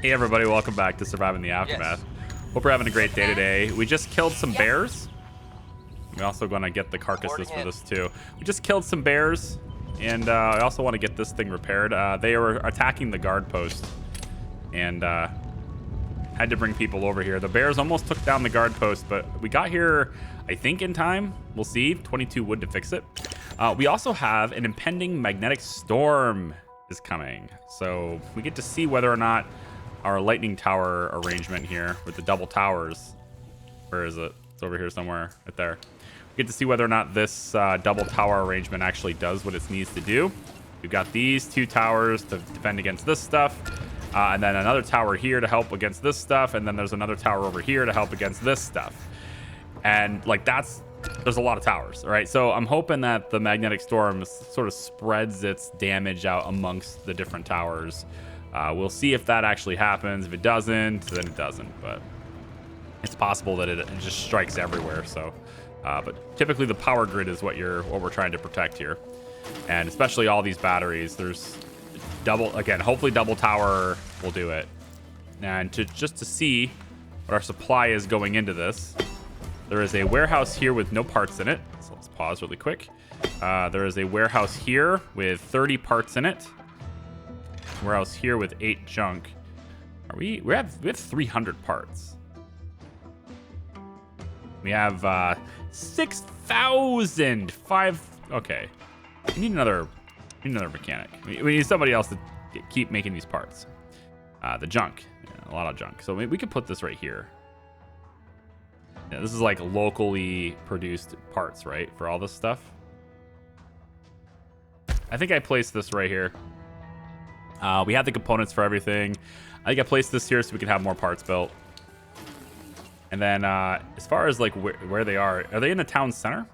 Hey everybody, welcome back to Surviving the Aftermath. Hope we're having a great day today. We just killed some bears. We're also going to get the carcasses for this too. We just killed some bears, and I also want to get this thing repaired. They were attacking the guard post, and had to bring people over here. The bears almost took down the guard post, but we got here, I think, in time. We'll see. 22 wood to fix it. We also have an impending magnetic storm is coming, so we get to see whether or not our lightning tower arrangement here with the double towers, where is it? It's over here somewhere, right there. We get to see whether or not this double tower arrangement actually does what it needs to do. We've got these two towers to defend against this stuff, and then another tower here to help against this stuff, and then there's another tower over here to help against this stuff. And like there's a lot of towers, all right? So I'm hoping that the magnetic storm sort of spreads its damage out amongst the different towers. We'll see if that actually happens. If it doesn't, then it doesn't. But it's possible that it just strikes everywhere. So, but typically the power grid is what we're trying to protect here, and especially all these batteries. There's hopefully double tower will do it. And just to see what our supply is going into this, there is a warehouse here with no parts in it. So let's pause really quick. There is a warehouse here with 30 parts in it. Warehouse here with 8 junk. We have 300 parts. We have 6,005. Okay, we need another mechanic. We need somebody else to keep making these parts. The junk, a lot of junk. So we could put this right here. Yeah, this is like locally produced parts, right, for all this stuff. I think I placed this right here. We have the components for everything. I think I placed this here so we can have more parts built. And then as far as like where they are they in the town center?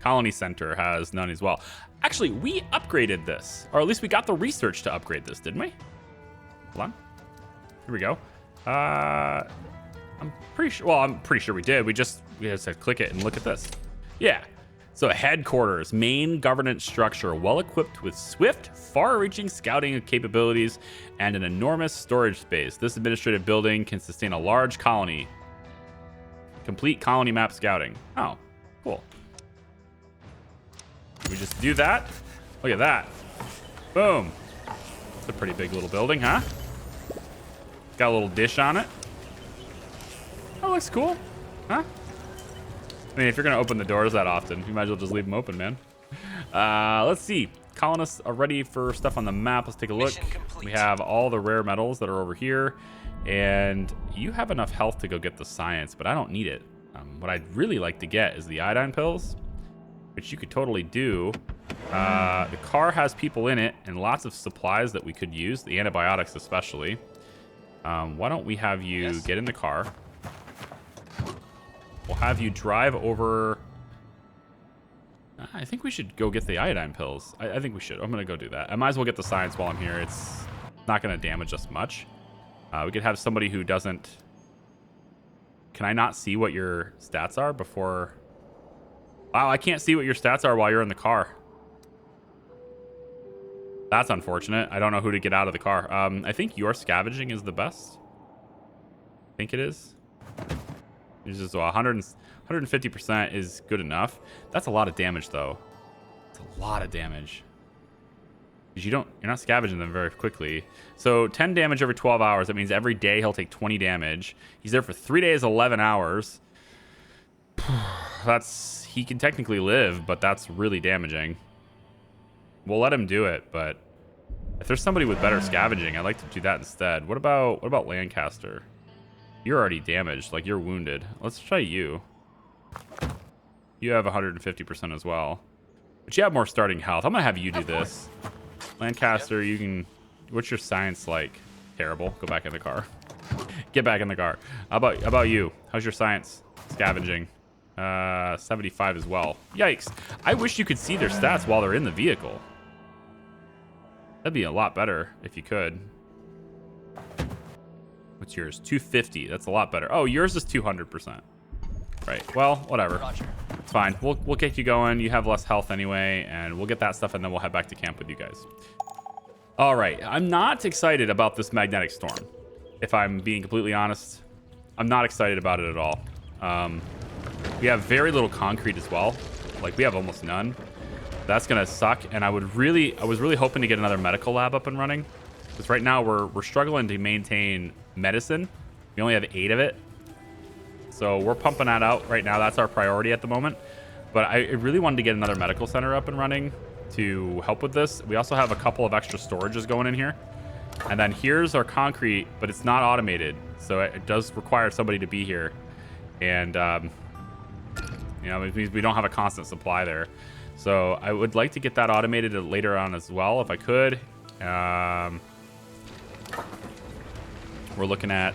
Colony center has none as well. Actually, we upgraded this, or at least we got the research to upgrade this, didn't we? Hold on. Here we go. I'm pretty sure we did. We just had to click it and look at this. Yeah. So headquarters, main governance structure, well equipped with swift, far-reaching scouting capabilities and an enormous storage space. This administrative building can sustain a large colony. Complete colony map scouting. Oh, cool. We just do that. Look at that. Boom. It's a pretty big little building, huh? Got a little dish on it. Oh, looks cool. Huh? I mean, if you're going to open the doors that often, you might as well just leave them open, man. Let's see. Colonists are ready for stuff on the map. Let's take a look. We have all the rare metals that are over here. And you have enough health to go get the science, but I don't need it. What I'd really like to get is the iodine pills, which you could totally do. The car has people in it and lots of supplies that we could use, the antibiotics especially. Why don't we have you get in the car? We'll have you drive over. I think we should go get the iodine pills. I think we should. I'm going to go do that. I might as well get the science while I'm here. It's not going to damage us much. We could have somebody who doesn't. Can I not see what your stats are before? Wow, I can't see what your stats are while you're in the car. That's unfortunate. I don't know who to get out of the car. I think your scavenging is the best. I think it is. It's just 150% is good enough. That's a lot of damage, though. It's a lot of damage. Because you're not scavenging them very quickly. So 10 damage every 12 hours. That means every day he'll take 20 damage. He's there for 3 days, 11 hours. He can technically live, but that's really damaging. We'll let him do it, but if there's somebody with better scavenging, I'd like to do that instead. What about Lancaster? You're already damaged, like you're wounded. Let's try you. You have 150% as well. But you have more starting health. I'm gonna have you do this. Lancaster, you can. What's your science like? Terrible. Go back in the car. Get back in the car. How about you? How's your science? Scavenging. 75 as well. Yikes. I wish you could see their stats while they're in the vehicle. That'd be a lot better if you could. What's yours? 250. That's a lot better. Oh, yours is 200%. Right. Well, whatever. Roger. It's fine. We'll get you going. You have less health anyway, and we'll get that stuff, and then we'll head back to camp with you guys. All right, I'm not excited about this magnetic storm. If I'm being completely honest, I'm not excited about it at all. We have very little concrete as well. Like, we have almost none. That's gonna suck. And I was really hoping to get another medical lab up and running, because right now we're struggling to maintain medicine. We only have 8 of it, so we're pumping that out right now. That's our priority at the moment. But I really wanted to get another medical center up and running to help with this. We also have a couple of extra storages going in here. And then here's our concrete, but it's not automated. So it does require somebody to be here. And, you know, it means we don't have a constant supply there. So I would like to get that automated later on as well, if I could. We're looking at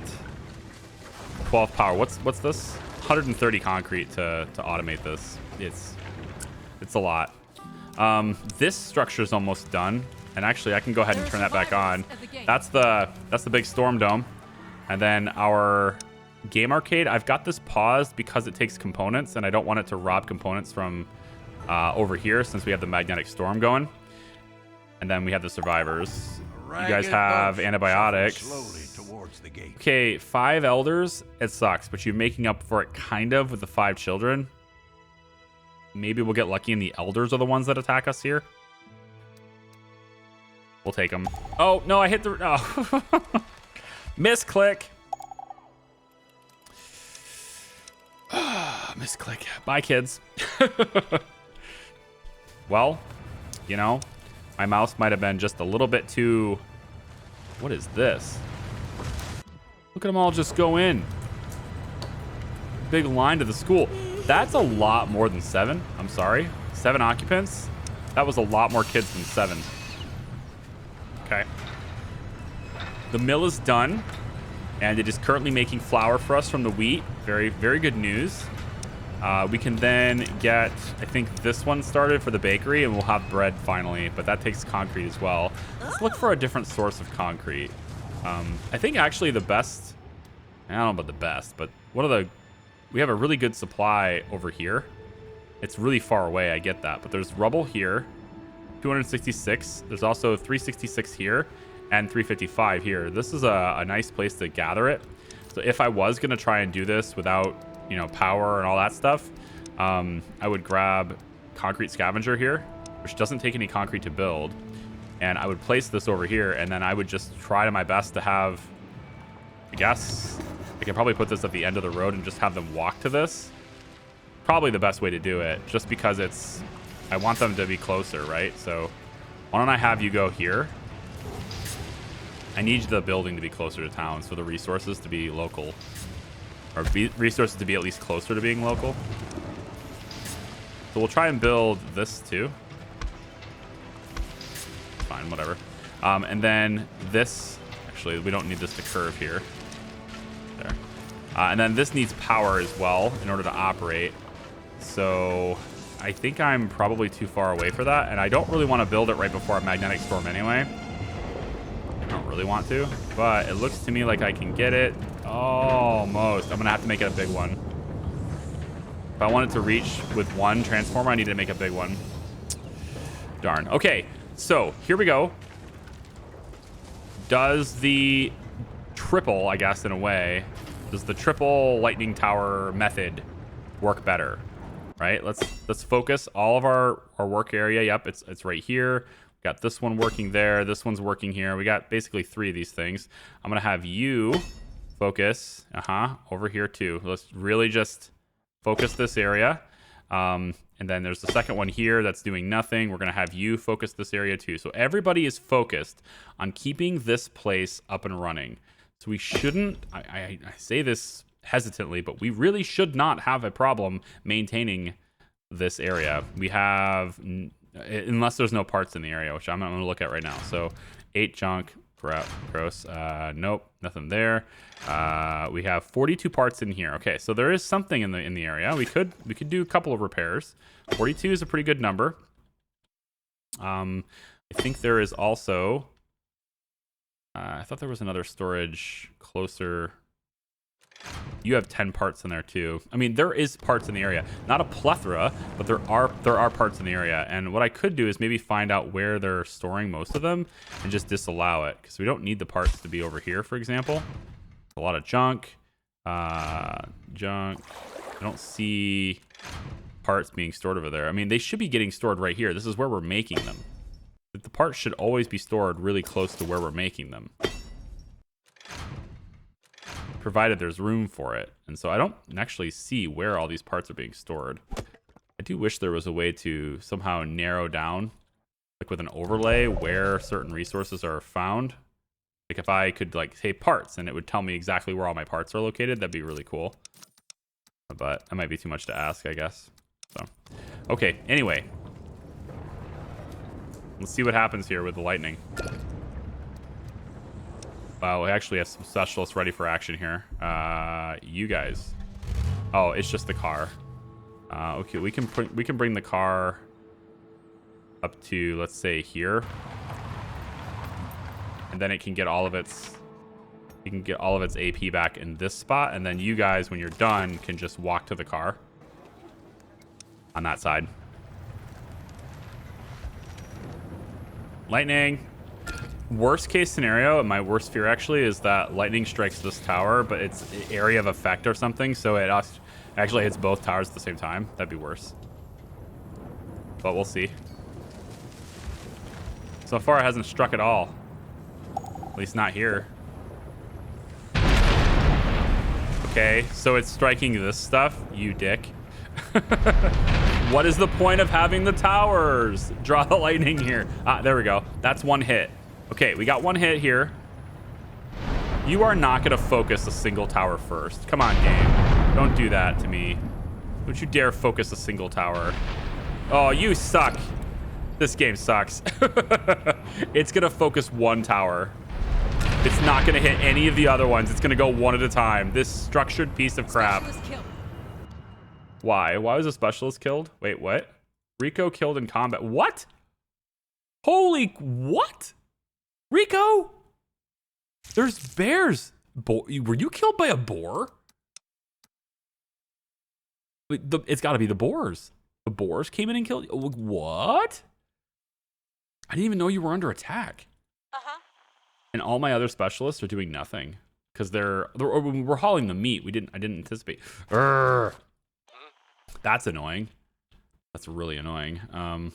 12 power. What's this? 130 concrete to automate this. It's a lot. This structure is almost done, and actually I can go ahead and turn that back on. That's the big storm dome. And then our game arcade, I've got this paused because it takes components, and I don't want it to rob components from over here, since we have the magnetic storm going. And then we have the survivors. You guys have antibiotics. Okay, 5 elders. It sucks, but you're making up for it kind of with the 5 children. Maybe we'll get lucky and the elders are the ones that attack us here. We'll take them. Oh, no, I hit the... Oh. Misclick. Misclick. Bye, kids. Well, you know, my mouse might have been just a little bit too... What is this? Look at them all just go in. Big line to the school. That's a lot more than 7. I'm sorry. 7 occupants? That was a lot more kids than 7. Okay. The mill is done, and it is currently making flour for us from the wheat. Very, very good news. We can then get, I think, this one started for the bakery, and we'll have bread finally, but that takes concrete as well. Let's look for a different source of concrete. I think actually the best, I don't know about the best, but we have a really good supply over here. It's really far away, I get that, but there's rubble here, 266. There's also 366 here and 355 here. This is a nice place to gather it. So if I was gonna try and do this without, you know, power and all that stuff, I would grab concrete scavenger here, which doesn't take any concrete to build. And I would place this over here, and then I would just try to my best to have, I guess, I can probably put this at the end of the road and just have them walk to this. Probably the best way to do it, just because I want them to be closer, right? So why don't I have you go here? I need the building to be closer to town, so the resources to be local. Or resources to be at least closer to being local. So we'll try and build this too. Fine, whatever. And then this, actually, we don't need this to curve here. There. And then this needs power as well in order to operate. So I think I'm probably too far away for that. And I don't really want to build it right before a magnetic storm anyway. I don't really want to, but it looks to me like I can get it. Almost. I'm going to have to make it a big one. If I want it to reach with one transformer, I need to make a big one. Darn. Okay, so here we go. Does the triple, I guess, in a way, does the triple lightning tower method work better? Right? Let's focus all of our work area. Yep, it's right here. We got this one working there. This one's working here. We got basically 3 of these things. I'm going to have you focus over here too. Let's really just focus this area. And then there's the second one here that's doing nothing. We're going to have you focus this area too. So everybody is focused on keeping this place up and running. So we shouldn't, I say this hesitantly, but we really should not have a problem maintaining this area. We have, unless there's no parts in the area, which I'm going to look at right now. So 8 junk, gross. Nope, nothing there. We have 42 parts in here. Okay, so there is something in the area. We could do a couple of repairs. 42 is a pretty good number. I think there is also, I thought there was another storage closer. You have 10 parts in there too. I mean, there is parts in the area. Not a plethora, but there are parts in the area. And what I could do is maybe find out where they're storing most of them and just disallow it, because we don't need the parts to be over here, for example. A lot of junk. Junk. I don't see parts being stored over there. I mean, they should be getting stored right here. This is where we're making them. The parts should always be stored really close to where we're making them, provided there's room for it. And so I don't actually see where all these parts are being stored. I do wish there was a way to somehow narrow down, like with an overlay, where certain resources are found. Like if I could like say parts and it would tell me exactly where all my parts are located, that'd be really cool. But that might be too much to ask, I guess. So, okay, anyway. Let's see what happens here with the lightning. Wow, we actually have some specialists ready for action here. You guys. Oh, it's just the car. Okay, we can bring the car up to, let's say, here. And then it can get all of its... You can get all of its AP back in this spot, and then you guys, when you're done, can just walk to the car on that side. Lightning. Worst case scenario, my worst fear actually, is that lightning strikes this tower, but it's area of effect or something, so it actually hits both towers at the same time. That'd be worse. But we'll see. So far, it hasn't struck at all. At least not here. Okay, so it's striking this stuff, you dick. What is the point of having the towers? Draw the lightning here. Ah, there we go. That's one hit. Okay, we got one hit here. You are not going to focus a single tower first. Come on, game. Don't do that to me. Don't you dare focus a single tower. Oh, you suck. This game sucks. It's going to focus one tower. It's not going to hit any of the other ones. It's going to go one at a time. This structured piece of crap. Why? Why was a specialist killed? Wait, what? Rico killed in combat. What? Holy, what? Rico? There's bears. Were you killed by a boar? Wait, it's got to be the boars. The boars came in and killed you? What? I didn't even know you were under attack. Uh-huh. And all my other specialists are doing nothing because we're hauling the meat. I didn't anticipate. Urgh. That's annoying. That's really annoying.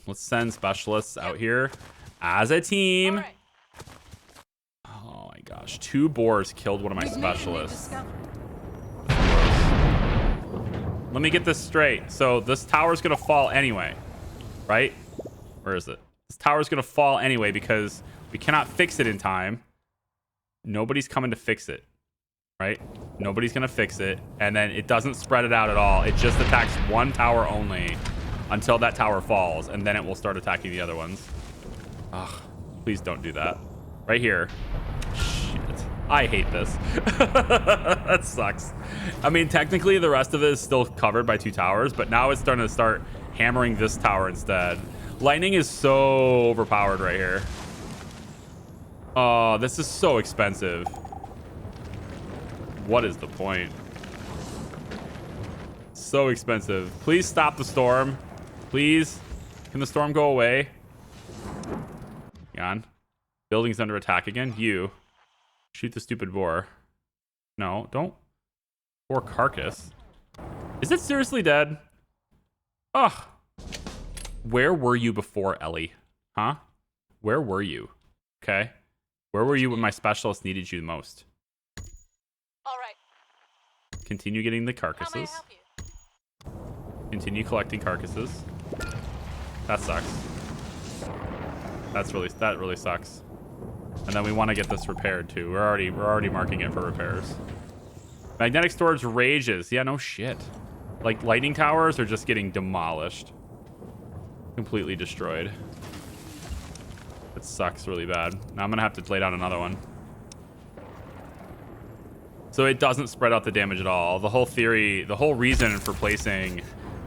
Let's send specialists out here as a team. Right. Oh my gosh, 2 boars killed one of my specialists. Let me get this straight. So this tower's gonna fall anyway, right? Where is it? This tower's gonna fall anyway because we cannot fix it in time. Nobody's coming to fix it, right? Nobody's gonna fix it, and then it doesn't spread it out at all. It just attacks one tower only until that tower falls, and then it will start attacking the other ones. Ugh, please don't do that. Right here. Shit. I hate this. That sucks. I mean, technically the rest of it is still covered by 2 towers, but now it's starting to start hammering this tower instead. Lightning is so overpowered right here. Oh, this is so expensive. What is the point? So expensive. Please stop the storm. Please. Can the storm go away? Hang on. Building's under attack again. You. Shoot the stupid boar. No, don't. Poor carcass. Is it seriously dead? Ugh. Where were you before, Ellie? Huh? Where were you? Okay. Where were you when my specialist needed you the most? All right. Continue getting the carcasses. How may I help you? Continue collecting carcasses. That sucks. That really sucks. And then we want to get this repaired too. We're already marking it for repairs. Magnetic storage rages. Yeah, no shit. Like lightning towers are just getting demolished. Completely destroyed. It sucks really bad. Now I'm gonna have to lay down another one. So it doesn't spread out the damage at all. The whole theory, the whole reason for placing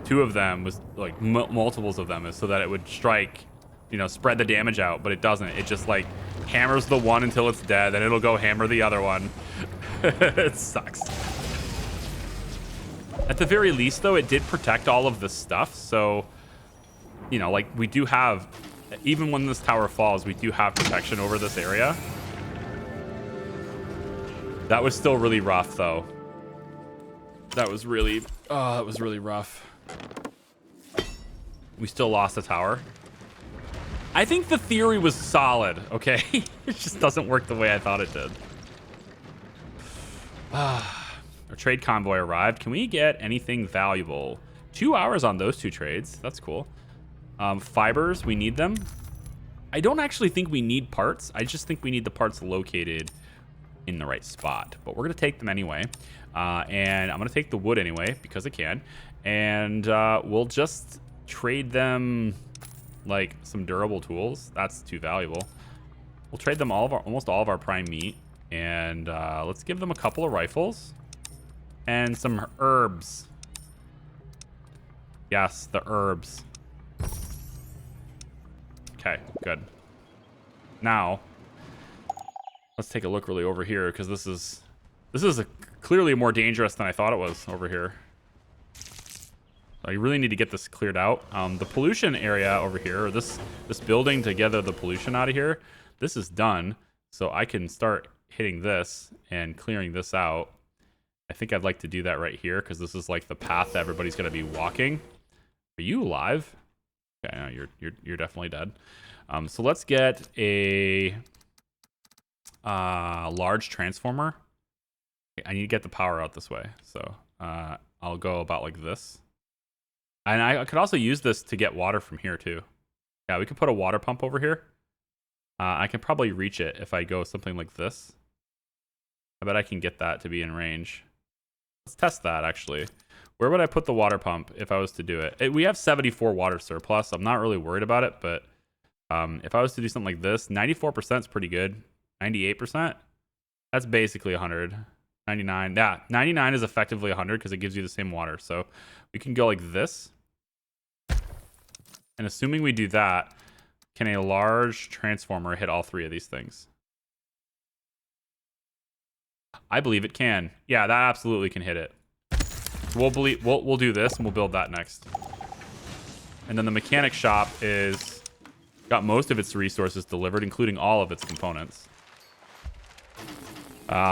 2 of them was like multiples of them is so that it would strike, you know, spread the damage out, but it doesn't. It just like hammers the one until it's dead, then it'll go hammer the other one. It sucks. At the very least, though, it did protect all of this stuff. So, you know, like, we do have, even when this tower falls, we do have protection over this area. That was still really rough, though. That was really rough. We still lost the tower. I think the theory was solid, okay? It just doesn't work the way I thought it did. Our trade convoy arrived. Can we get anything valuable? 2 hours on those 2 trades. That's cool. Fibers, we need them. I don't actually think we need parts. I just think we need the parts located in the right spot. But we're going to take them anyway. And I'm going to take the wood anyway, because I can. And we'll just trade them like some durable tools. That's too valuable. We'll trade them almost all of our prime meat. And let's give them a couple of rifles. And some herbs. Yes, the herbs. Okay, good. Now, let's take a look really over here, because this is clearly more dangerous than I thought it was over here. So I really need to get this cleared out. The pollution area over here, or this building to gather the pollution out of here, this is done. So I can start hitting this and clearing this out. I think I'd like to do that right here, because this is like the path that everybody's going to be walking. Are you alive? Okay, no, you're definitely dead. So let's get a large transformer. Okay, I need to get the power out this way. So I'll go about like this. And I could also use this to get water from here too. Yeah, we could put a water pump over here. I can probably reach it if I go something like this. I bet I can get that to be in range. Let's test that, actually. Where would I put the water pump if I was to do it? We have 74 water surplus. I'm not really worried about it, but if I was to do something like this, 94% is pretty good. 98%? That's basically 100. 99. Yeah, 99 is effectively 100 because it gives you the same water. So we can go like this. And assuming we do that, can a large transformer hit all 3 of these things? I believe it can. Yeah, that absolutely can hit it. We'll do this and we'll build that next. And then the mechanic shop is got most of its resources delivered, including all of its components.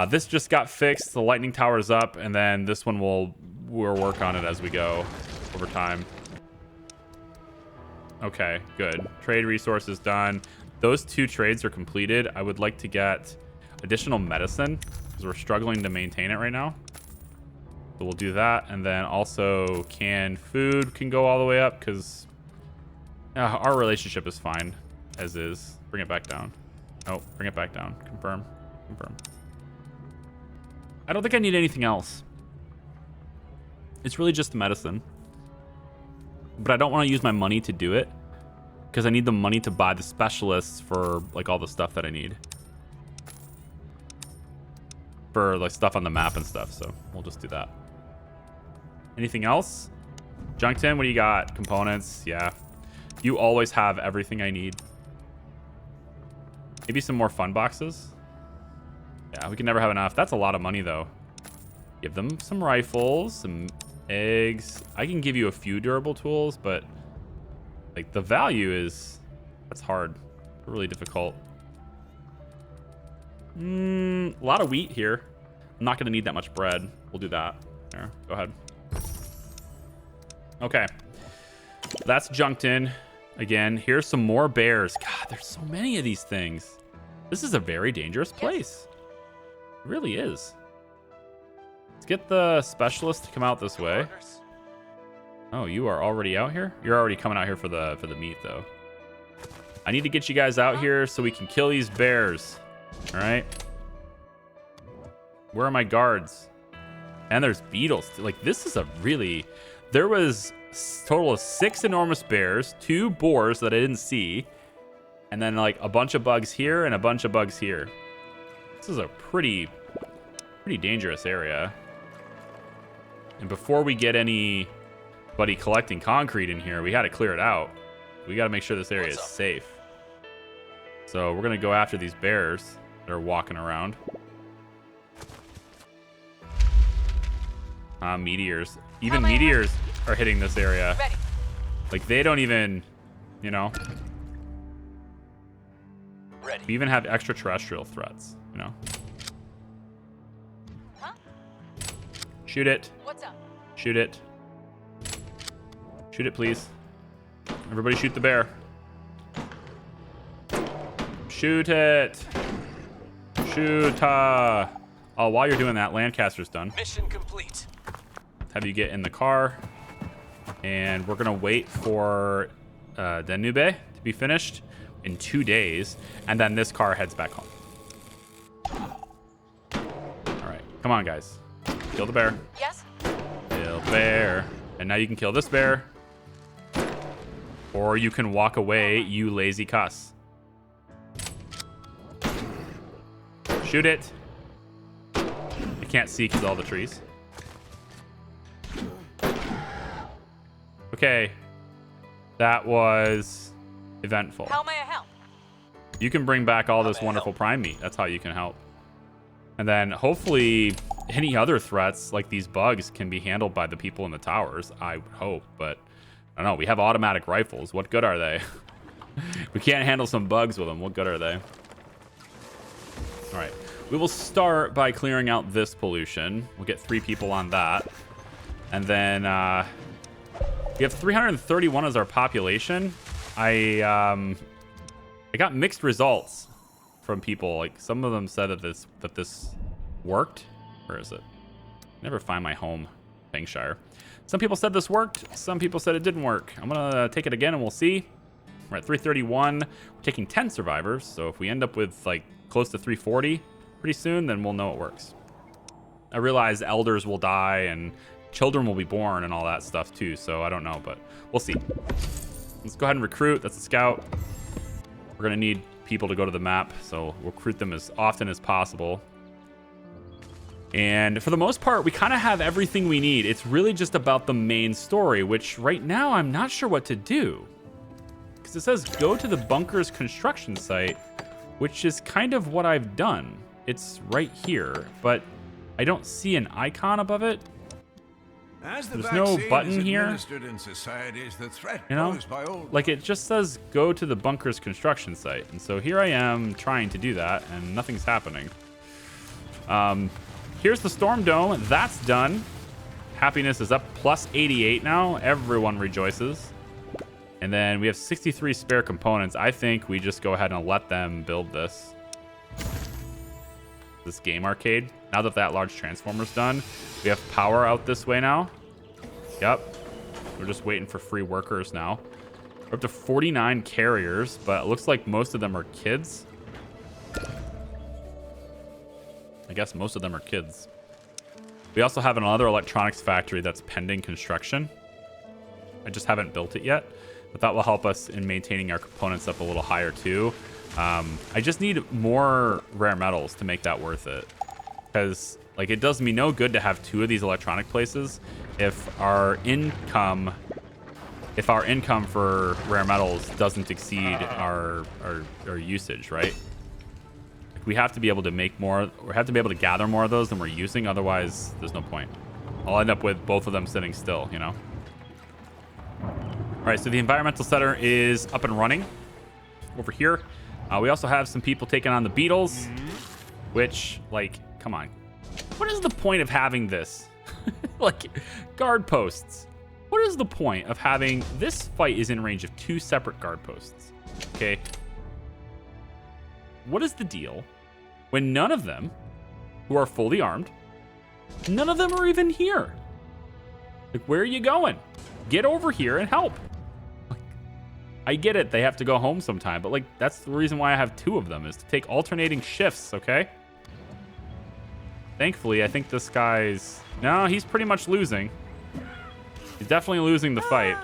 This just got fixed. The lightning tower is up, and then this one we'll work on it as we go over time. Okay, good. Trade resources done. Those 2 trades are completed. I would like to get additional medicine because we're struggling to maintain it right now. So we'll do that, and then also canned food can go all the way up because our relationship is fine as is. Bring it back down. Oh, bring it back down. Confirm. Confirm. I don't think I need anything else. It's really just the medicine. But I don't want to use my money to do it because I need the money to buy the specialists for like all the stuff that I need. For like stuff on the map and stuff, so we'll just do that. Anything else? Junkton, what do you got? Components, yeah. You always have everything I need. Maybe some more fun boxes. Yeah, we can never have enough. That's a lot of money, though. Give them some rifles, some eggs. I can give you a few durable tools, but like the value is... That's hard. Really difficult. A lot of wheat here. I'm not going to need that much bread. We'll do that. There, go ahead. Okay. That's Junkton. Again, here's some more bears. God, there's so many of these things. This is a very dangerous place. It really is. Let's get the specialist to come out this way. Oh, you are already out here? You're already coming out here for the meat, though. I need to get you guys out here so we can kill these bears. All right. Where are my guards? And there's beetles. Like, this is a really... There was a total of 6 enormous bears, 2 boars that I didn't see, and then, like, a bunch of bugs here and a bunch of bugs here. This is a pretty dangerous area. And before we get anybody collecting concrete in here, we had to clear it out. We got to make sure this area is safe. So we're going to go after these bears that are walking around. Meteors. even meteors are hitting this area. Ready. Like, they don't even, you know. Ready. We even have extraterrestrial threats, you know. Huh? Shoot it. What's up? Shoot it. Shoot it, please. Everybody shoot the bear. Shoot it. Shoot. Oh, while you're doing that, Lancaster's done. Mission complete. Have you get in the car. And we're going to wait for Danube to be finished in 2 days. And then this car heads back home. All right. Come on, guys. Kill the bear. Yes? Kill the bear. And now you can kill this bear. Or you can walk away, you lazy cuss. Shoot it. I can't see because of all the trees. Okay. That was eventful. How may I help? You can bring back all this wonderful prime meat. That's how you can help. And then hopefully any other threats like these bugs can be handled by the people in the towers. I would hope, but I don't know. We have automatic rifles. What good are they? We can't handle some bugs with them. What good are they? All right. We will start by clearing out this pollution. We'll get 3 people on that. And then we have 331 as our population. I got mixed results from people. Like, some of them said that this worked. Where is it? Never find my home, Bankshire. Some people said this worked. Some people said it didn't work. I'm gonna take it again and we'll see. We're at 331. We're taking 10 survivors. So if we end up with like close to 340 pretty soon, then we'll know it works. I realize elders will die and children will be born and all that stuff too. So I don't know, but we'll see. Let's go ahead and recruit. That's a scout. We're gonna need people to go to the map, so we'll recruit them as often as possible. And for the most part, we kind of have everything we need. It's really just about the main story, which right now I'm not sure what to do. Because it says go to the bunker's construction site, which is kind of what I've done. It's right here, but I don't see an icon above it. There's no button here. In societies, the threat you know, posed by old... like it just says go to the bunker's construction site. And so here I am trying to do that and nothing's happening. Here's the storm dome. That's done. Happiness is up plus 88 now. Everyone rejoices. And then we have 63 spare components. I think we just go ahead and let them build this game arcade. Now that that large transformer's done, we have power out this way now. Yep. We're just waiting for free workers now. We're up to 49 carriers, but it looks like most of them are kids. I guess most of them are kids. We also have another electronics factory that's pending construction. I just haven't built it yet, but that will help us in maintaining our components up a little higher too. I just need more rare metals to make that worth it. Because like it does me no good to have 2 of these electronic places if our income for rare metals doesn't exceed our usage, right? We have to be able to make more, we have to be able to gather more of those than we're using. Otherwise, there's no point. I'll end up with both of them sitting still, you know? All right, so the environmental center is up and running over here. We also have some people taking on the beetles, which, like, come on. What is the point of having this? Like, guard posts. What is the point of having this fight is in range of 2 separate guard posts? Okay. What is the deal when none of them, who are fully armed, none of them are even here? Like, where are you going? Get over here and help. Like, I get it. They have to go home sometime, but like, that's the reason why I have 2 of them is to take alternating shifts. Okay. Thankfully, I think this guy's, no, he's pretty much losing. He's definitely losing the fight.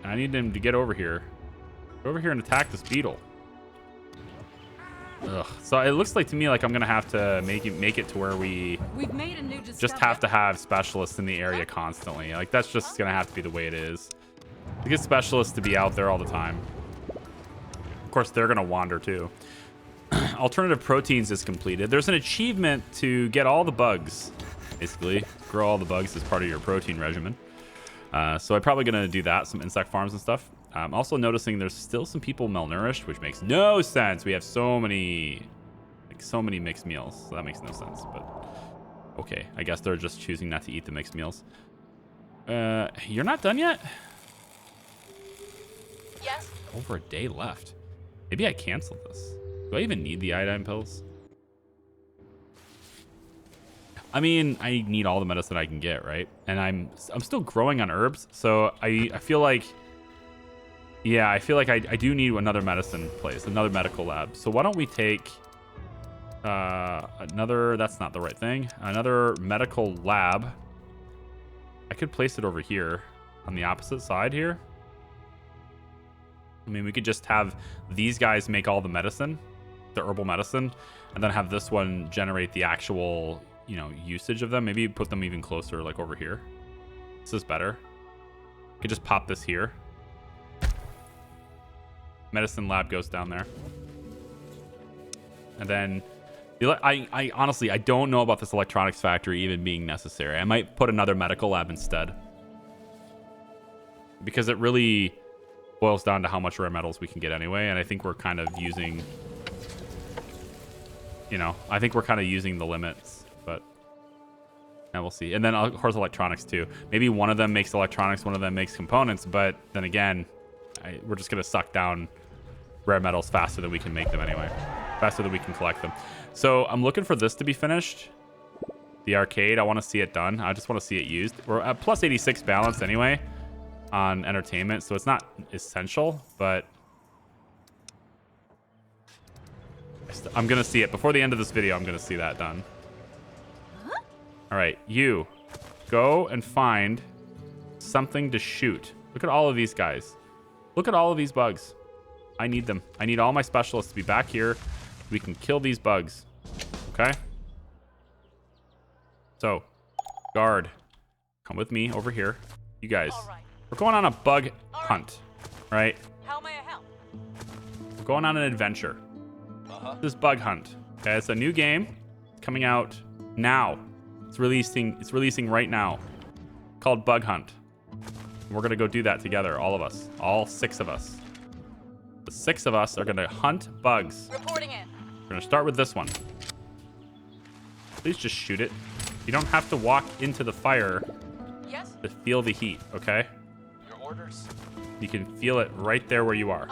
I need him to get over here. Go over here and attack this beetle. Ugh. So it looks like to me like I'm gonna have to make it to where we've made a new just have to have specialists in the area constantly. Like that's just gonna have to be the way it is. To get specialists to be out there all the time. Of course, they're gonna wander too. Alternative proteins is completed. There's an achievement to get all the bugs. Basically, grow all the bugs as part of your protein regimen. So I'm probably going to do that, some insect farms and stuff. I'm also noticing there's still some people malnourished, which makes no sense. We have so many mixed meals. So that makes no sense, but okay. I guess they're just choosing not to eat the mixed meals. You're not done yet? Yes. Over a day left. Maybe I canceled this. Do I even need the iodine pills? I mean, I need all the medicine I can get, right? And I'm still growing on herbs, so I feel like, yeah, I feel like I do need another medicine place, another medical lab. So why don't we take another, that's not the right thing, another medical lab. I could place it over here on the opposite side here. I mean, we could just have these guys make all the medicine, the herbal medicine, and then have this one generate the actual, you know, usage of them. Maybe put them even closer, like over here. This is better. Could just pop this here. Medicine lab goes down there. And then I honestly, I don't know about this electronics factory even being necessary. I might put another medical lab instead, because it really boils down to how much rare metals we can get anyway. And I think we're kind of using, you know, I think we're kind of using the limits, but now we'll see. And then of course electronics too. Maybe one of them makes electronics, one of them makes components, but then again, we're just going to suck down rare metals faster than we can make them anyway, faster than we can collect them. So I'm looking for this to be finished. The arcade, I want to see it done. I just want to see it used. We're at plus 86 balance anyway on entertainment, so it's not essential, but I'm going to see it. Before the end of this video, I'm going to see that done. All right, you go and find something to shoot. Look at all of these guys. Look at all of these bugs. I need them. I need all my specialists to be back here. We can kill these bugs. Okay? So, guard, come with me over here. You guys. All right. We're going on a bug hunt, right? How may I help? We're going on an adventure. This bug hunt. Okay, it's a new game coming out now. It's releasing right now. Called Bug Hunt. We're gonna go do that together, all of us, all 6 of us. The 6 of us are gonna hunt bugs. Reporting in. We're gonna start with this one. Please just shoot it. You don't have to walk into the fire Yes. to feel the heat, okay? Your orders. You can feel it right there where you are.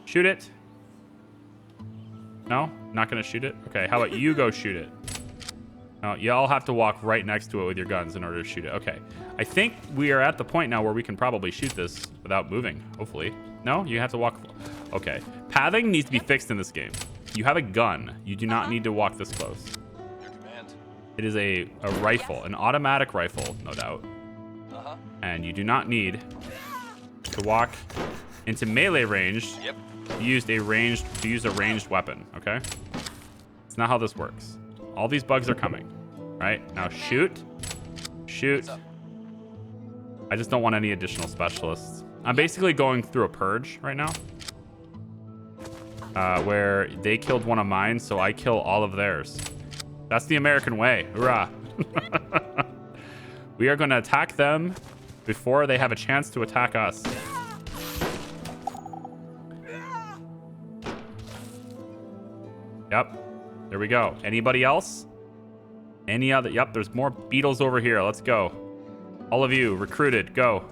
Shoot it. No? Not gonna shoot it? Okay, how about you go shoot it? No, you all have to walk right next to it with your guns in order to shoot it. Okay. I think we are at the point now where we can probably shoot this without moving, hopefully. No? You have to walk. Okay. Pathing needs to be fixed in this game. You have a gun. You do not need to walk this close. Your command. It is a rifle, an automatic rifle, no doubt. And you do not need to walk into melee range Yep. to use a ranged weapon, okay? It's not how this works. All these bugs are coming, right? Now shoot. Shoot. I just don't want any additional specialists. I'm basically going through a purge right now. Where they killed one of mine, so I kill all of theirs. That's the American way. Hoorah. We are going to attack them before they have a chance to attack us. Yep. There we go. Anybody else? Any other? Yep, there's more beetles over here. Let's go. All of you, recruited. Go.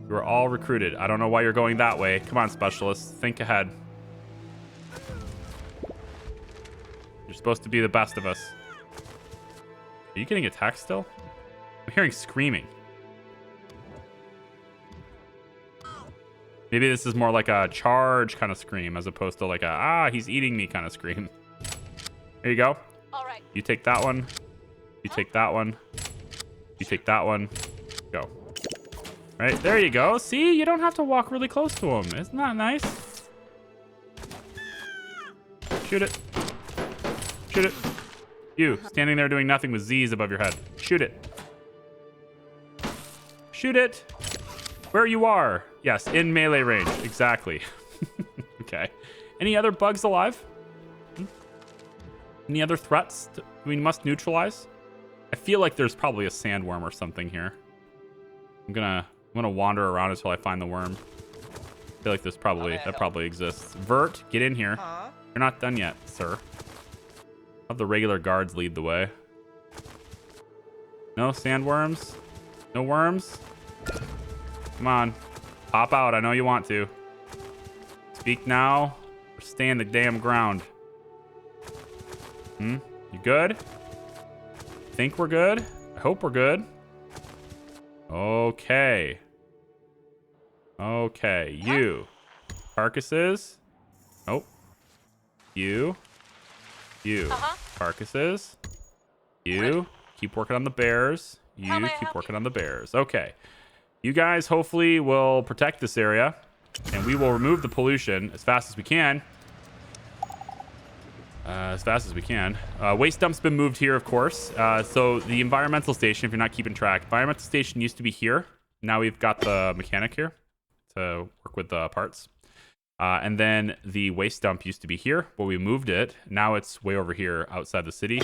You are all recruited. I don't know why you're going that way. Come on, specialists. Think ahead. You're supposed to be the best of us. Are you getting attacked still? I'm hearing screaming. Maybe this is more like a charge kind of scream as opposed to like a, he's eating me kind of scream. There you go. All right. You take that one. You take that one. You take that one. Go. Right, there you go. See, you don't have to walk really close to him. Isn't that nice? Shoot it. Shoot it. You, standing there doing nothing with Z's above your head. Shoot it. Shoot it. Where you are. Yes, in melee range. Exactly. Okay. Any other bugs alive? Any other threats we must neutralize? I feel like there's probably a sandworm or something here. I'm gonna wander around until I find the worm. I feel like that probably exists. Vert, get in here. You're not done yet, sir. Have the regular guards lead the way. No sandworms? No worms? Come on. Pop out. I know you want to. Speak now or stay in the damn ground. You good? Think we're good? I hope we're good. Okay. Okay. You. Carcasses. Nope. You. Carcasses. You. Keep working on the bears. You keep working on the bears. Okay. You guys hopefully will protect this area. And we will remove the pollution as fast as we can. Waste dump's been moved here, of course. So the environmental station, if you're not keeping track, environmental station used to be here. Now we've got the mechanic here to work with the parts. And then the waste dump used to be here, but we moved it. Now it's way over here outside the city.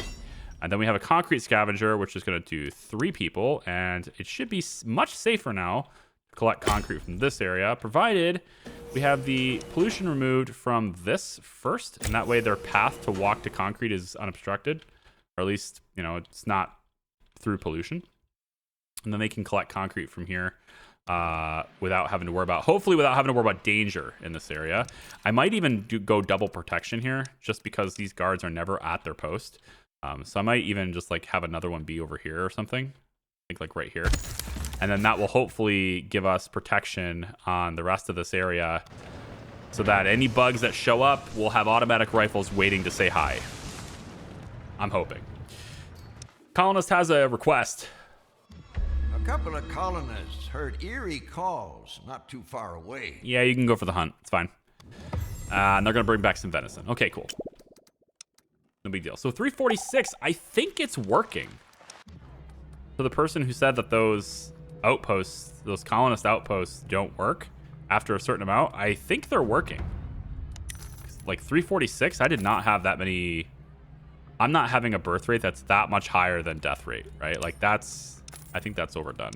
And then we have a concrete scavenger, which is going to do 3 people. And it should be much safer now to collect concrete from this area, provided we have the pollution removed from this first. And that way their path to walk to concrete is unobstructed. Or at least, you know, it's not through pollution. And then they can collect concrete from here without having to worry about, hopefully without having to worry about danger in this area. I might even go double protection here, just because these guards are never at their post. So I might even just like have another one be over here or something. I think like right here. And then that will hopefully give us protection on the rest of this area so that any bugs that show up will have automatic rifles waiting to say hi. I'm hoping. Colonist has a request. A couple of colonists heard eerie calls not too far away. Yeah, you can go for the hunt. It's fine. And they're going to bring back some venison. Okay, cool. No big deal. So 346, I think it's working. So the person who said that those outposts, those colonist outposts don't work after a certain amount, I think they're working. Like 346, I did not have that many. I'm not having a birth rate that's that much higher than death rate, right? Like that's, I think that's overdone.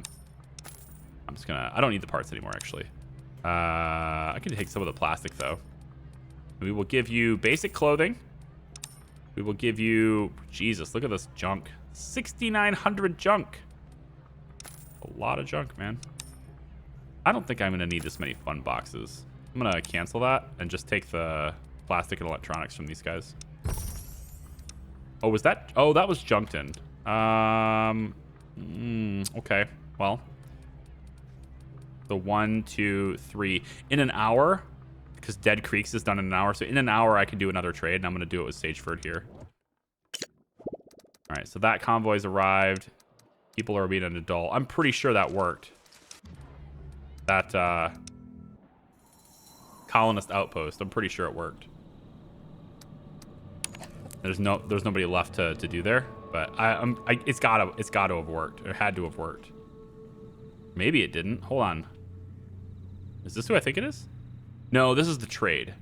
I'm just gonna, I don't need the parts anymore, actually. I can take some of the plastic though. We will give you basic clothing. We will give you, Jesus, look at this junk. 6,900 junk. A lot of junk, man. I don't think I'm gonna need this many fun boxes. I'm gonna cancel that and just take the plastic and electronics from these guys. Oh, was that? Oh, that was junked in. Okay. Well, the 1, 2, 3 in an hour, because Dead Creeks is done in an hour. So in an hour, I can do another trade, and I'm gonna do it with Sageford here. All right. So that convoy's arrived. People are being an adult. I'm pretty sure that worked. That colonist outpost. I'm pretty sure it worked. There's nobody left to do there, but it's gotta have worked. It had to have worked. Maybe it didn't. Hold on. Is this who I think it is? No, this is the trade.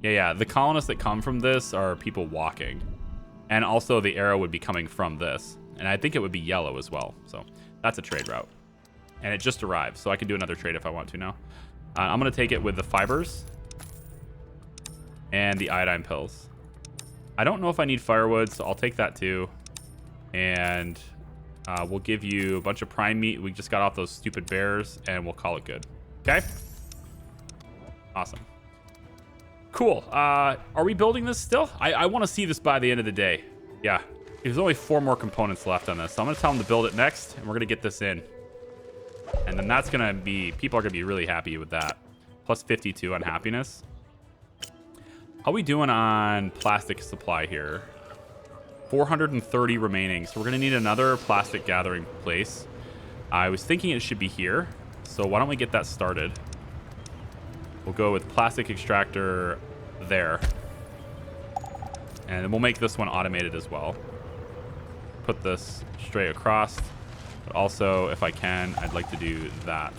Yeah. The colonists that come from this are people walking, and also the arrow would be coming from this, and I think it would be yellow as well. So that's a trade route, and it just arrived, so I can do another trade if I want to now. I'm gonna take it with the fibers and the iodine pills. I don't know if I need firewood, so I'll take that too. And we'll give you a bunch of prime meat. We just got off those stupid bears, and we'll call it good. Okay? Awesome. Cool. Are we building this still? I want to see this by the end of the day. Yeah. There's only 4 more components left on this, so I'm going to tell them to build it next, and we're going to get this in. And then that's going to be... People are going to be really happy with that. Plus 52 on happiness. How are we doing on plastic supply here? 430 remaining. So we're going to need another plastic gathering place. I was thinking it should be here. So why don't we get that started? We'll go with plastic extractor there. And then we'll make this one automated as well. Put this straight across. But also, if I can, I'd like to do that.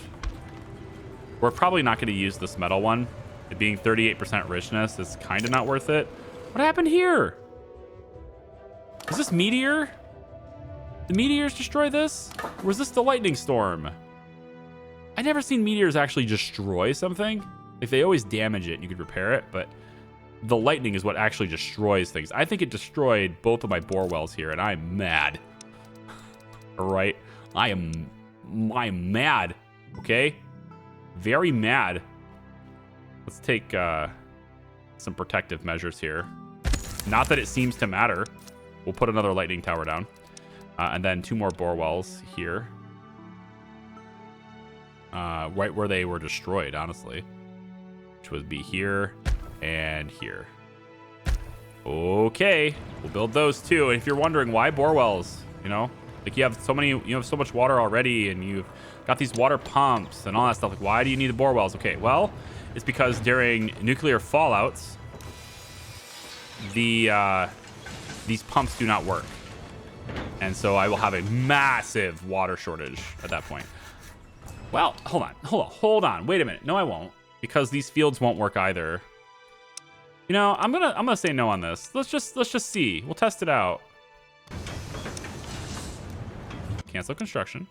We're probably not going to use this metal one. It being 38% richness is kind of not worth it. What happened here? Is this meteor? The meteors destroy this? Or was this the lightning storm? I never seen meteors actually destroy something. Like, they always damage it and you could repair it, but the lightning is what actually destroys things. I think it destroyed both of my bore wells here, and I'm mad. All right? I am mad, okay? Very mad. Let's take some protective measures here. Not that it seems to matter. We'll put another lightning tower down. And then 2 more bore wells here. Right where they were destroyed, honestly. Which would be here and here. Okay, we'll build those too. And if you're wondering why bore wells, you know, like you have so much water already, and you've got these water pumps and all that stuff. Like, why do you need the bore wells? Okay, well, it's because during nuclear fallouts, these pumps do not work, and so I will have a massive water shortage at that point. Well, hold on. Wait a minute. No, I won't, because these fields won't work either. You know, I'm gonna say no on this. Let's just see. We'll test it out. Cancel construction.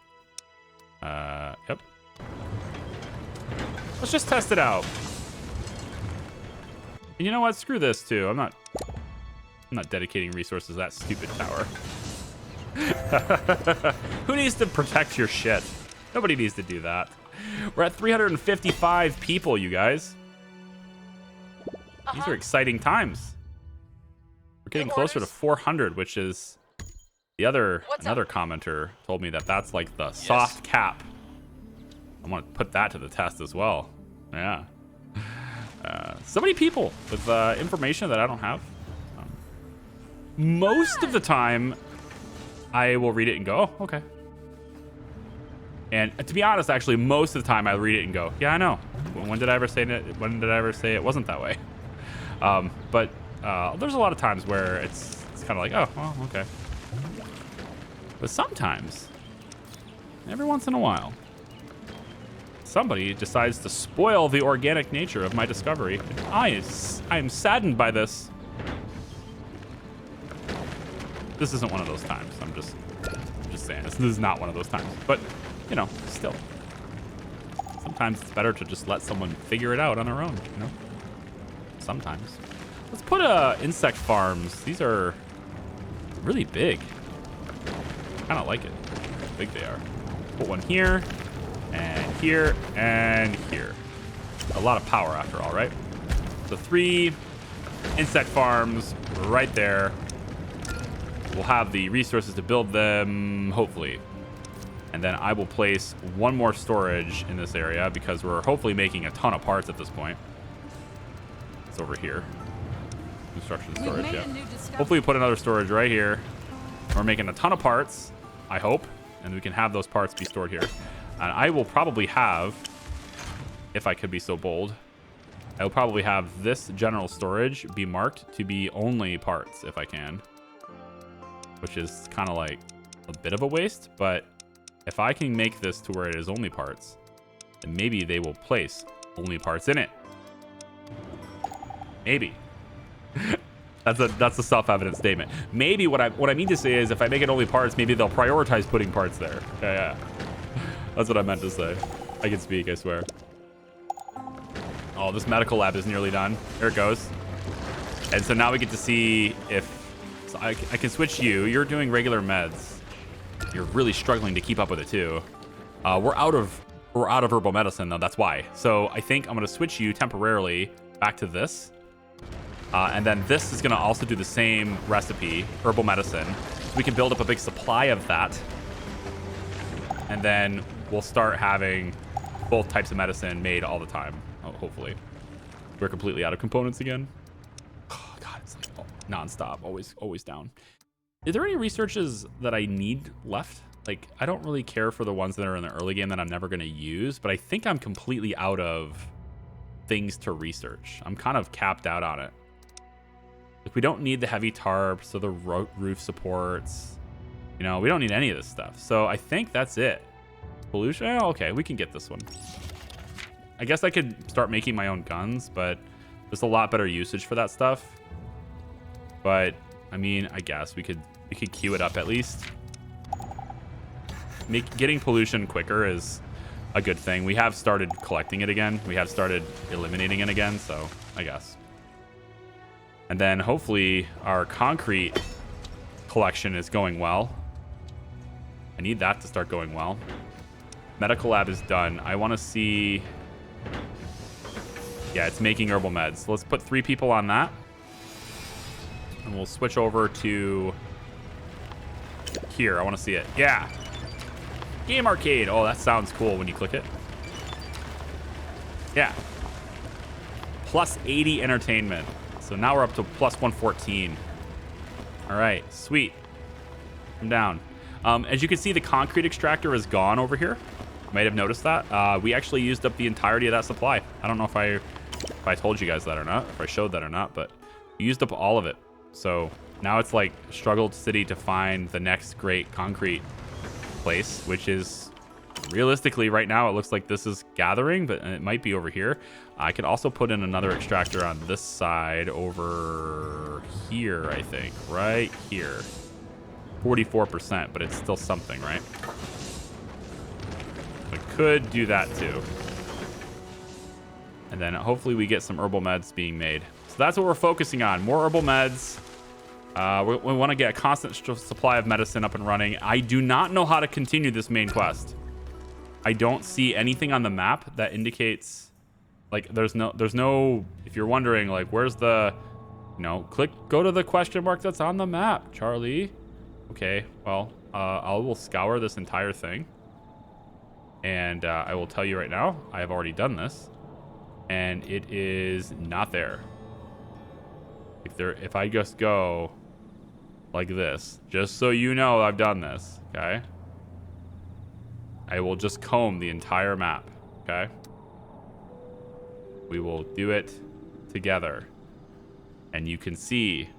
Yep. Let's just test it out. And you know what? Screw this too. I'm not dedicating resources to that stupid tower. Who needs to protect your shit? Nobody needs to do that. We're at 355 people, you guys. These are exciting times. We're getting closer to 400, which is another commenter told me that that's like the soft cap. I want to put that to the test as well. Yeah. So many people with information that I don't have. Most of the time, I will read it and go, oh, okay. And to be honest, actually, most of the time I read it and go, yeah, I know. When did I ever say it? When did I ever say it wasn't that way? But there's a lot of times where it's kind of like, oh, well, okay. But sometimes, every once in a while, somebody decides to spoil the organic nature of my discovery. I am saddened by this. This isn't one of those times. I'm just saying. This is not one of those times. But, you know, still. Sometimes it's better to just let someone figure it out on their own, you know? Sometimes. Let's put insect farms. These are really big. Kind of like it. How big they are. Put one here, and here, and here. A lot of power after all, right? So 3 insect farms right there. We'll have the resources to build them, hopefully. And then I will place 1 more storage in this area because we're hopefully making a ton of parts at this point. It's over here. Construction storage, yeah. Hopefully we put another storage right here. We're making a ton of parts, I hope, and we can have those parts be stored here. And I will probably have, if I could be so bold, I will probably have this general storage be marked to be only parts if I can. Which is kind of like a bit of a waste, but if I can make this to where it is only parts, then maybe they will place only parts in it. Maybe. That's a self-evident statement. Maybe what I mean to say is if I make it only parts, maybe they'll prioritize putting parts there. Yeah. That's what I meant to say. I can speak, I swear. Oh, this medical lab is nearly done. There it goes. And so now we get to see if so I can switch you. You're doing regular meds. You're really struggling to keep up with it too. We're out of herbal medicine though. That's why. So I think I'm gonna switch you temporarily back to this, and then this is gonna also do the same recipe, herbal medicine. So we can build up a big supply of that, and then we'll start having both types of medicine made all the time. Oh, hopefully. We're completely out of components again. Oh God, it's like non-stop, always down. Are there any researches that I need left? Like, I don't really care for the ones that are in the early game that I'm never going to use, but I think I'm completely out of things to research. I'm kind of capped out on it. Like, we don't need the heavy tarps or the roof supports. You know, we don't need any of this stuff. So I think that's it. Pollution? Oh, okay, we can get this one. I guess I could start making my own guns, but there's a lot better usage for that stuff. But I mean, I guess we could queue it up at least. Getting pollution quicker is a good thing. We have started collecting it again. We have started eliminating it again, so I guess. And then hopefully our concrete collection is going well. I need that to start going well. Medical lab is done. I want to see... Yeah, it's making herbal meds. Let's put 3 people on that. And we'll switch over to... Here, I want to see it. Yeah. Game arcade. Oh, that sounds cool when you click it. Yeah. Plus 80 entertainment. So now we're up to plus 114. All right, sweet. I'm down. As you can see, the concrete extractor is gone over here. You might have noticed that. We actually used up the entirety of that supply. I don't know if I told you guys that or not, if I showed that or not, but we used up all of it. So now it's like struggled city to find the next great concrete place, which is realistically right now it looks like this is gathering, but it might be over here. I could also put in another extractor on this side over here, I think, right here. 44%, but it's still something, right? I could do that too. And then hopefully we get some herbal meds being made. So that's what we're focusing on. More herbal meds. We want to get a constant supply of medicine up and running. I do not know how to continue this main quest. I don't see anything on the map that indicates, like, there's no, if you're wondering, like, where's the, go to the question mark that's on the map, Charlie. Okay, well, I will scour this entire thing. And I will tell you right now, I have already done this. And it is not there. If I just go like this, just so you know I've done this, okay? I will just comb the entire map, okay? We will do it together. And you can see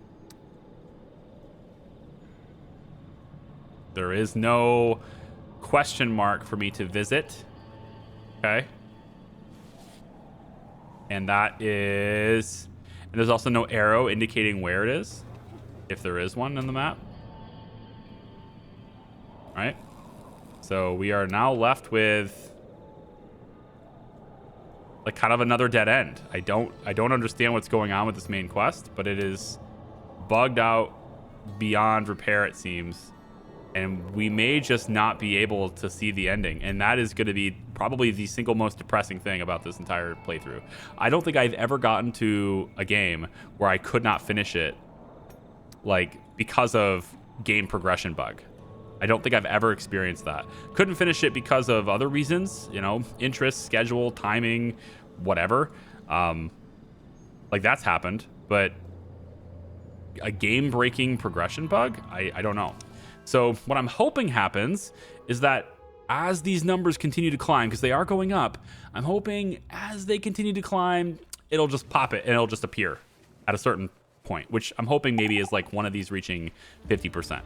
there is no question mark for me to visit, okay? And that is... And there's also no arrow indicating where it is, if there is one in the map. All right. So we are now left with like kind of another dead end. I don't understand what's going on with this main quest, but it is bugged out beyond repair, it seems. And we may just not be able to see the ending. And that is going to be probably the single most depressing thing about this entire playthrough. I don't think I've ever gotten to a game where I could not finish it, like, because of game progression bug. I don't think I've ever experienced that. Couldn't finish it because of other reasons, interest, schedule, timing, whatever. Like, that's happened. But a game-breaking progression bug? I don't know. So what I'm hoping happens is that as these numbers continue to climb, because they are going up, I'm hoping as they continue to climb, it'll just pop it and it'll just appear at a certain point, which I'm hoping maybe is like one of these reaching 50%,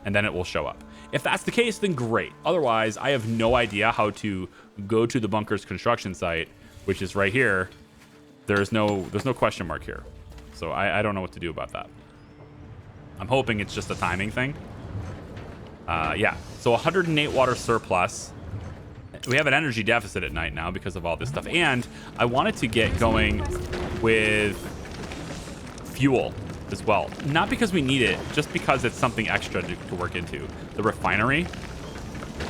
and then it will show up. If that's the case, then great. Otherwise, I have no idea how to go to the bunker's construction site, which is right here. There's no question mark here. So I don't know what to do about that. I'm hoping it's just a timing thing. Yeah, so 108 water surplus. We have an energy deficit at night now because of all this stuff. And I wanted to get going with fuel as well. Not because we need it, just because it's something extra to work into. The refinery,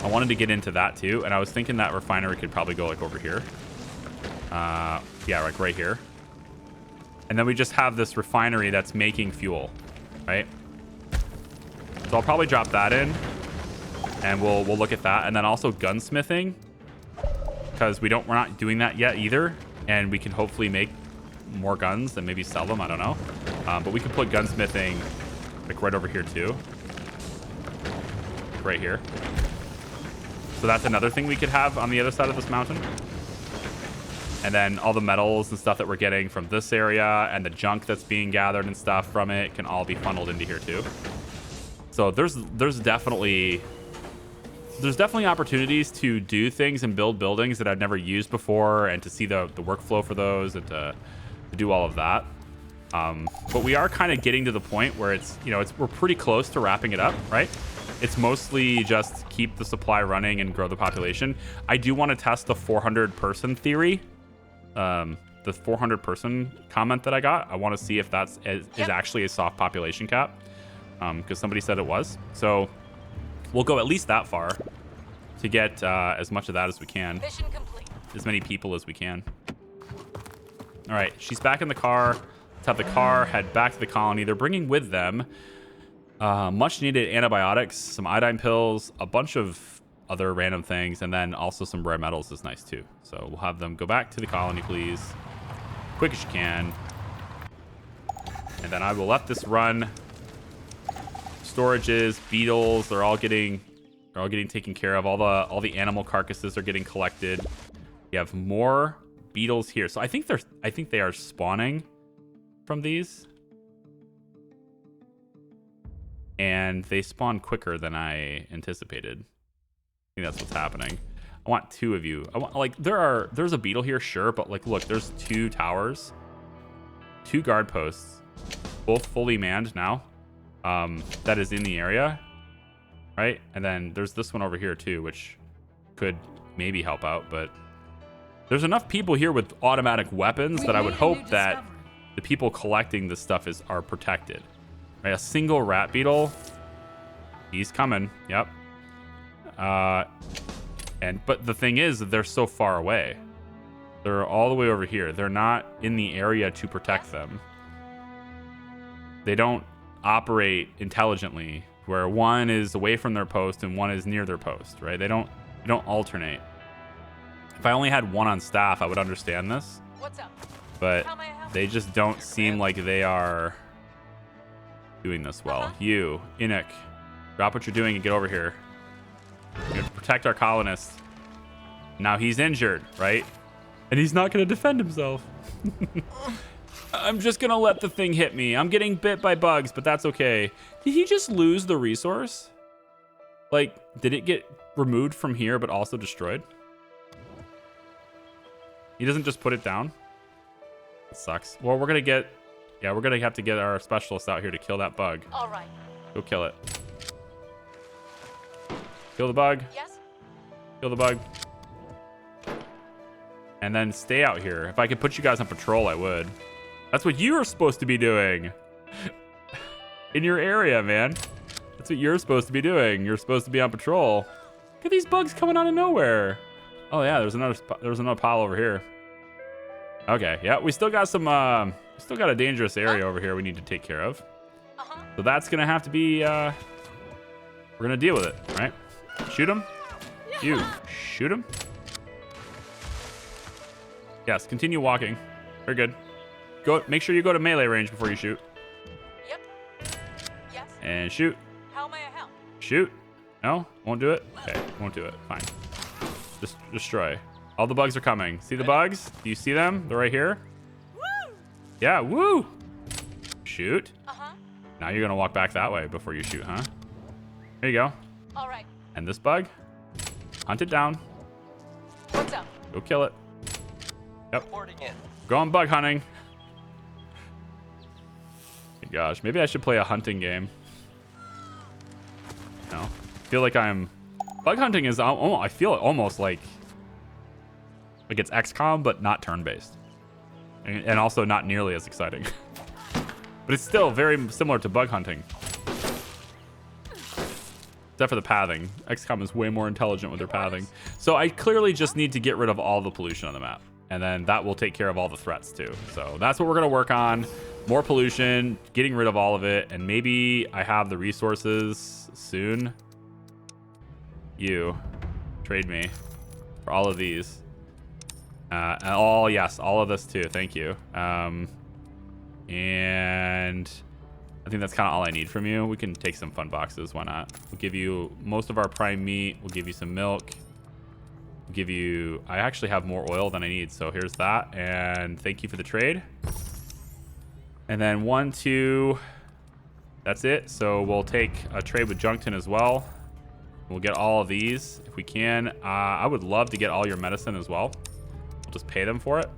I wanted to get into that too. And I was thinking that refinery could probably go like over here. Yeah, like right here. And then we just have this refinery that's making fuel, right? So I'll probably drop that in, and we'll look at that, and then also gunsmithing, because we're not doing that yet either, and we can hopefully make more guns and maybe sell them. I don't know, but we can put gunsmithing like right over here too, right here. So that's another thing we could have on the other side of this mountain. And then all the metals and stuff that we're getting from this area and the junk that's being gathered and stuff from it can all be funneled into here too. So there's definitely opportunities to do things and build buildings that I've never used before, and to see the workflow for those, and to do all of that. But we are kind of getting to the point where it's we're pretty close to wrapping it up, right? It's mostly just keep the supply running and grow the population. I do want to test the 400 person theory. The 400 person comment that I got. I want to see if that's is actually a soft population cap. Because somebody said it was. So we'll go at least that far to get as much of that as we can. Mission complete. As many people as we can. All right, she's back in the car. Let's have the car head back to the colony. They're bringing with them much needed antibiotics, some iodine pills, a bunch of other random things, and then also some rare metals is nice too. So we'll have them go back to the colony, please. Quick as you can. And then I will let this run. Storages, beetles, they're all getting taken care of. All the animal carcasses are getting collected. We have more beetles here. So I think they are spawning from these. And they spawn quicker than I anticipated. I think that's what's happening. I want 2 of you. I want, like, there's a beetle here, sure, but like, look, there's 2 towers, 2 guard posts, both fully manned now. That is in the area, right? And then there's this one over here too, which could maybe help out, but there's enough people here with automatic weapons that I would hope that the people collecting this stuff are protected. Right, a single rat beetle. He's coming. Yep. But the thing is, they're so far away. They're all the way over here. They're not in the area to protect them. They don't operate intelligently, where one is away from their post and one is near their post. Right? They don't alternate. If I only had one on staff, I would understand this. What's up? But they just don't seem like they are doing this well. You, Inuk, drop what you're doing and get over here. We have to protect our colonists. Now he's injured, right? And he's not going to defend himself. I'm just going to let the thing hit me. I'm getting bit by bugs, but that's okay. Did he just lose the resource? Like, did it get removed from here but also destroyed? He doesn't just put it down? It sucks. Well, we're going to have to get our specialist out here to kill that bug. All right. Go kill it. Kill the bug. Yes. Kill the bug. And then stay out here. If I could put you guys on patrol, I would. That's what you are supposed to be doing. In your area, man. That's what you're supposed to be doing. You're supposed to be on patrol. Look at these bugs coming out of nowhere. Oh yeah, there's another pile over here. Okay, yeah, we still got some still got a dangerous area over here we need to take care of. So that's gonna have to be we're gonna deal with it, right? Shoot him. You shoot him. Yes, continue walking. Very good. Go. Make sure you go to melee range before you shoot. Yep. Yes. And shoot. How may I help? Shoot. No, won't do it. Okay, won't do it. Fine. Just destroy. All the bugs are coming. See the bugs? Do you see them? They're right here. Woo! Yeah. Woo. Shoot. Uh-huh. Now you're gonna walk back that way before you shoot, huh? There you go. All right. And this bug, hunt it down. What's up? Go kill it. Yep. Reporting in. Going bug hunting. Gosh, maybe I should play a hunting game. No, I feel like bug hunting is. I feel almost like it's XCOM, but not turn-based, and also not nearly as exciting. But it's still very similar to bug hunting, except for the pathing. XCOM is way more intelligent with their pathing. So I clearly just need to get rid of all the pollution on the map, and then that will take care of all the threats too. So that's what we're gonna work on. More pollution, getting rid of all of it, and maybe I have the resources soon. You trade me for all of these. Yes, all of this too. Thank you. And I think that's kind of all I need from you. We can take some fun boxes. Why not? We'll give you most of our prime meat. We'll give you some milk. We'll give you. I actually have more oil than I need, so here's that. And thank you for the trade. And then 1, 2, that's it. So we'll take a trade with Junkton as well. We'll get all of these if we can. I would love to get all your medicine as well. We'll just pay them for it.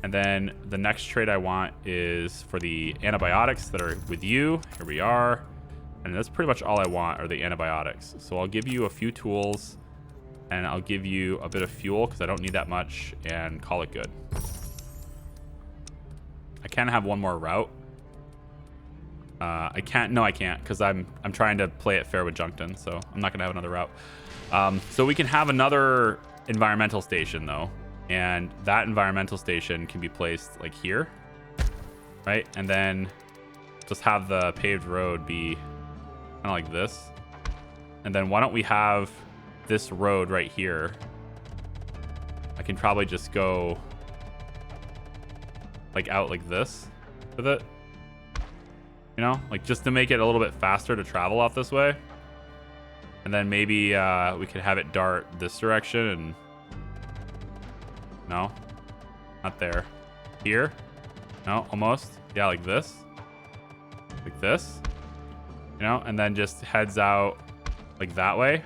And then the next trade I want is for the antibiotics that are with you. Here we are. And that's pretty much all I want are the antibiotics. So I'll give you a few tools, and I'll give you a bit of fuel because I don't need that much, and call it good. I can have one more route. I can't. No, I can't because I'm trying to play it fair with Junkton, so I'm not gonna have another route. So we can have another environmental station though, and that environmental station can be placed like here, right? And then just have the paved road be kind of like this. And then why don't we have this road right here? I can probably just go like out like this with it, you know, like just to make it a little bit faster to travel out this way. And then maybe we could have it dart this direction and no, not there. Here, no, almost. Yeah, like this, you know, and then just heads out like that way.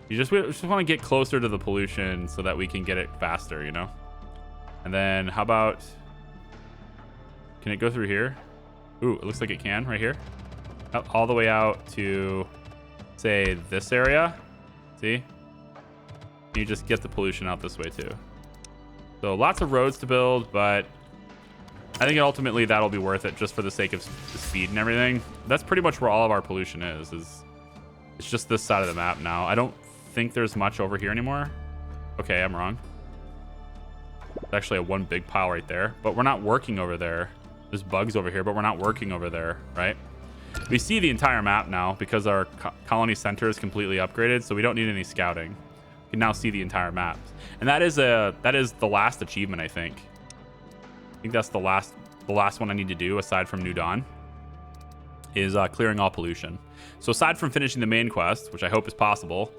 We just want to get closer to the pollution so that we can get it faster, you know. And then how about, can it go through here? Ooh, it looks like it can right here. Up all the way out to, say, this area. See? You just get the pollution out this way too. So lots of roads to build, but I think ultimately that'll be worth it just for the sake of the speed and everything. That's pretty much where all of our pollution is it's just this side of the map now. I don't think there's much over here anymore. Okay, I'm wrong. There's actually a one big pile right there, but we're not working over there. There's bugs over here, but we're not working over there, right? We see the entire map now because our colony center is completely upgraded, so we don't need any scouting. We can now see the entire map. And that is the last achievement, I think. I think that's the last one I need to do aside from New Dawn is clearing all pollution. So aside from finishing the main quest, which I hope is possible,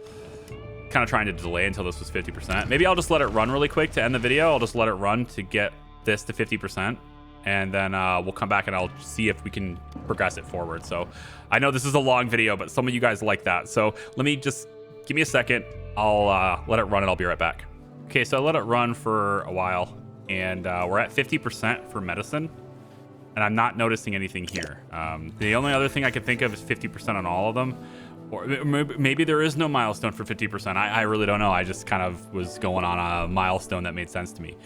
kind of trying to delay until this was 50%. Maybe I'll just let it run really quick to end the video. I'll just let it run to get this to 50%. And then we'll come back and I'll see if we can progress it forward. So I know this is a long video, but some of you guys like that. So let me just give me a second. I'll let it run and I'll be right back. Okay, so I let it run for a while and we're at 50% for medicine. And I'm not noticing anything here. The only other thing I could think of is 50% on all of them. Or maybe there is no milestone for 50%. I really don't know. I just kind of was going on a milestone that made sense to me.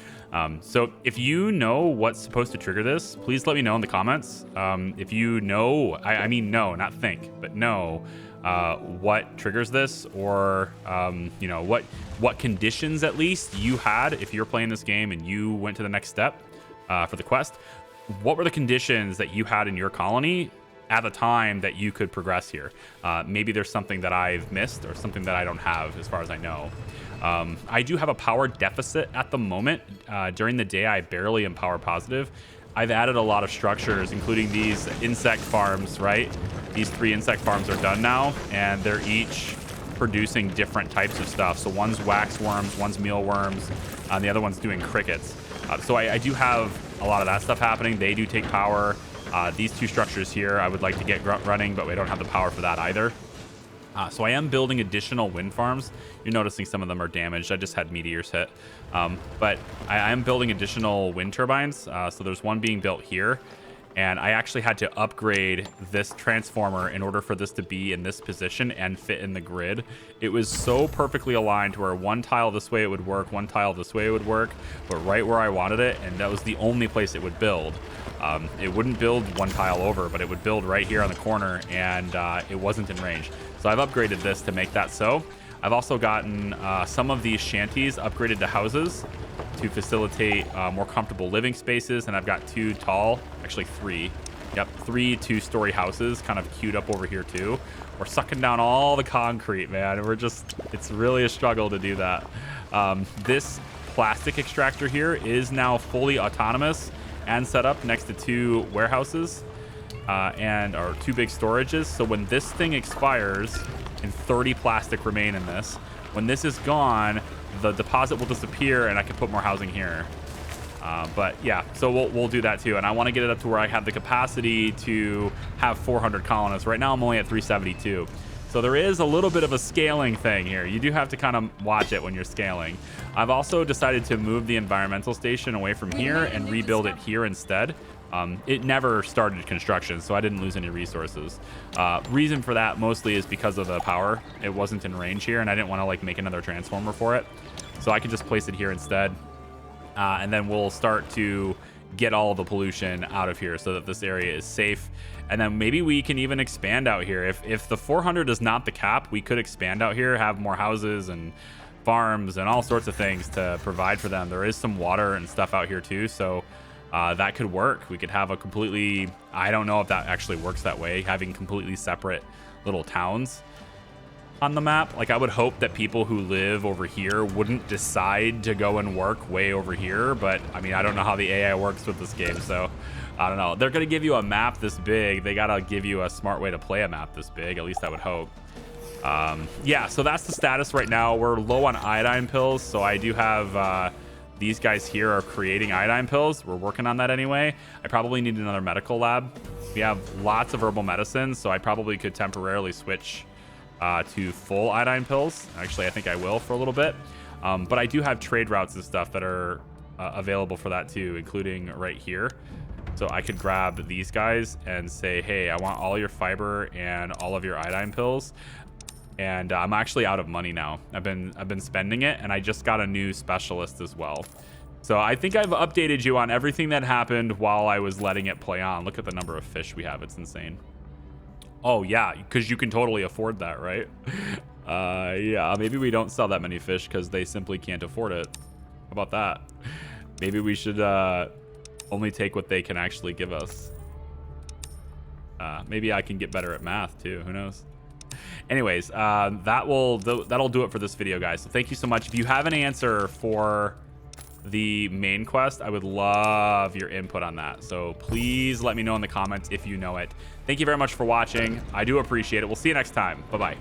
So if you know what's supposed to trigger this, please let me know in the comments. If you know, I mean no, not think, but know what triggers this, or you know, what conditions at least you had if you're playing this game and you went to the next step for the quest. What were the conditions that you had in your colony at the time that you could progress here? Maybe there's something that I've missed or something that I don't have as far as I know. I do have a power deficit at the moment. During the day, I barely am power positive. I've added a lot of structures, including these insect farms, right? These 3 insect farms are done now, and they're each producing different types of stuff. So one's wax worms, one's mealworms, and the other one's doing crickets. So I do have a lot of that stuff happening. They do take power. These 2 structures here, I would like to get running, but we don't have the power for that either. So I am building additional wind farms. You're noticing some of them are damaged. I just had meteors hit. But I am building additional wind turbines. So there's one being built here. And I actually had to upgrade this transformer in order for this to be in this position and fit in the grid. It was so perfectly aligned to where one tile this way it would work, one tile this way it would work, but right where I wanted it, and that was the only place it would build. It wouldn't build one tile over, but it would build right here on the corner, and it wasn't in range. So I've upgraded this to make that so. I've also gotten some of these shanties upgraded to houses to facilitate more comfortable living spaces, and I've got 2 tall, actually 3. Yep, 3 2-story houses kind of queued up over here too. We're sucking down all the concrete, man. It's really a struggle to do that. This plastic extractor here is now fully autonomous and set up next to 2 warehouses and our 2 big storages. So when this thing expires and 30 plastic remain in this, when this is gone, the deposit will disappear and I can put more housing here. But yeah, so we'll do that too. And I want to get it up to where I have the capacity to have 400 colonists. Right now I'm only at 372. So there is a little bit of a scaling thing here. You do have to kind of watch it when you're scaling. I've also decided to move the environmental station away from here and rebuild it here instead. It never started construction, so I didn't lose any resources. Reason for that mostly is because of the power. It wasn't in range here, and I didn't want to like make another transformer for it. So I could just place it here instead. And then we'll start to get all the pollution out of here so that this area is safe. And then maybe we can even expand out here. If the 400 is not the cap, we could expand out here, have more houses and farms and all sorts of things to provide for them. There is some water and stuff out here too, so that could work. We could have a completely, I don't know if that actually works that way, having completely separate little towns on the map. Like, I would hope that people who live over here wouldn't decide to go and work way over here, but I mean, I don't know how the AI works with this game, so I don't know. They're gonna give you a map this big, they gotta give you a smart way to play a map this big, at least I would hope. Yeah, so that's the status right now. We're low on iodine pills, so I do have these guys here are creating iodine pills. We're working on that anyway. I probably need another medical lab. We have lots of herbal medicines, so I probably could temporarily switch to full iodine pills. Actually, I think I will for a little bit. But I do have trade routes and stuff that are available for that too, including right here. So I could grab these guys and say, hey, I want all your fiber and all of your iodine pills. And I'm actually out of money now. I've been spending it, and I just got a new specialist as well. So I think I've updated you on everything that happened while I was letting it play on. Look at the number of fish we have. It's insane. Oh yeah, because you can totally afford that, right? Yeah, maybe we don't sell that many fish because they simply can't afford it. How about that? Maybe we should only take what they can actually give us. Maybe I can get better at math too. Who knows? Anyways, that'll do it for this video, guys. So thank you so much. If you have an answer for the main quest, I would love your input on that. So please let me know in the comments if you know it. Thank you very much for watching. I do appreciate it. We'll see you next time. Bye-bye.